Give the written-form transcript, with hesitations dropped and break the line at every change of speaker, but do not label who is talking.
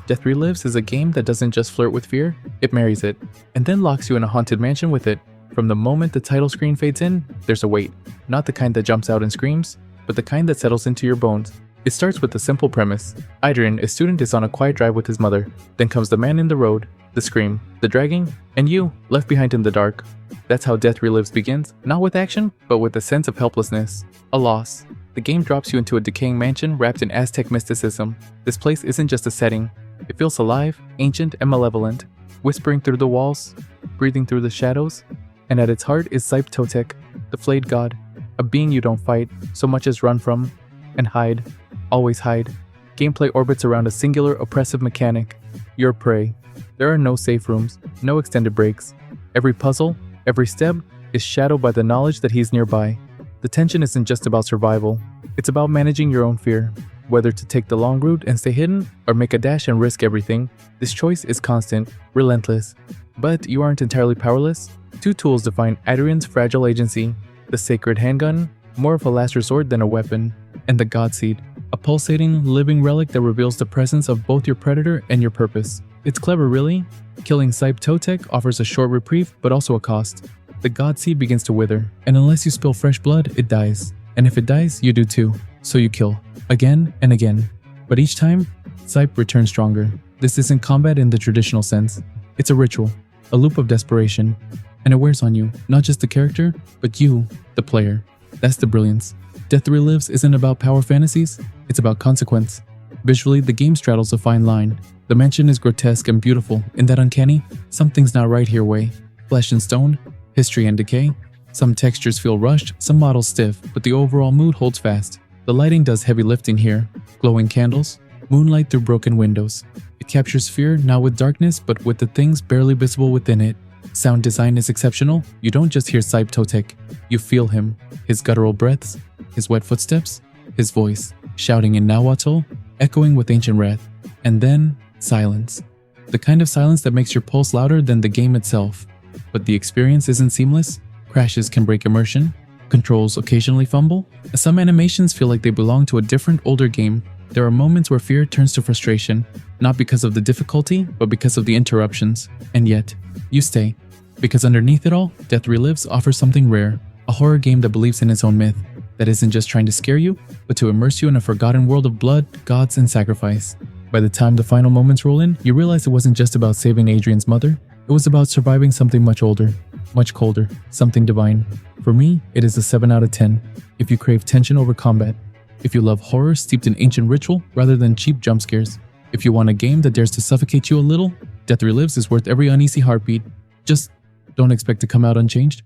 Death Relives is a game that doesn't just flirt with fear, it marries it, and then locks you in a haunted mansion with it. From the moment the title screen fades in, there's a wait. Not the kind that jumps out and screams, but the kind that settles into your bones. It starts with a simple premise. Adrian, a student, is on a quiet drive with his mother. Then comes the man in the road, the scream, the dragging, and you, left behind in the dark. That's how Death Relives begins, not with action, but with a sense of helplessness, a loss. The game drops you into a decaying mansion wrapped in Aztec mysticism. This place isn't just a setting. It feels alive, ancient, and malevolent, whispering through the walls, breathing through the shadows. And at its heart is Zype Totec, the flayed god, a being you don't fight so much as run from, and hide, always hide. Gameplay orbits around a singular oppressive mechanic, your prey. There are no safe rooms, no extended breaks. Every puzzle, every step, is shadowed by the knowledge that he's nearby. The tension isn't just about survival, it's about managing your own fear. Whether to take the long route and stay hidden, or make a dash and risk everything, this choice is constant, relentless. But you aren't entirely powerless. Two tools define Adrian's fragile agency: the sacred handgun, more of a last resort than a weapon, and the God Seed, a pulsating, living relic that reveals the presence of both your predator and your purpose. It's clever, really. Killing Zype Totec offers a short reprieve, but also a cost. The God Seed begins to wither, and unless you spill fresh blood, it dies. And if it dies, you do too. So you kill, again and again. But each time, Zype returns stronger. This isn't combat in the traditional sense. It's a ritual, a loop of desperation. And it wears on you, not just the character, but you, the player. That's the brilliance. Death Relives isn't about power fantasies, it's about consequence. Visually, the game straddles a fine line. The mansion is grotesque and beautiful in that uncanny, something's not right here way. Flesh and stone, history and decay. Some textures feel rushed, some models stiff, but the overall mood holds fast. The lighting does heavy lifting here. Glowing candles, moonlight through broken windows. It captures fear not with darkness, but with the things barely visible within it. Sound design is exceptional. You don't just hear Zype Totec, you feel him, his guttural breaths, his wet footsteps, his voice, shouting in Nahuatl, echoing with ancient wrath. And then, silence. The kind of silence that makes your pulse louder than the game itself. But the experience isn't seamless. Crashes can break immersion. Controls occasionally fumble. Some animations feel like they belong to a different, older game. There are moments where fear turns to frustration, not because of the difficulty, but because of the interruptions. And yet, you stay. Because underneath it all, Death Relives offers something rare, a horror game that believes in its own myth, that isn't just trying to scare you, but to immerse you in a forgotten world of blood, gods, and sacrifice. By the time the final moments roll in, you realize it wasn't just about saving Adrian's mother, it was about surviving something much older, much colder, something divine. For me, it is a 7 out of 10. If you crave tension over combat, if you love horror steeped in ancient ritual rather than cheap jump scares, if you want a game that dares to suffocate you a little, Death Relives is worth every uneasy heartbeat. Just don't expect to come out unchanged.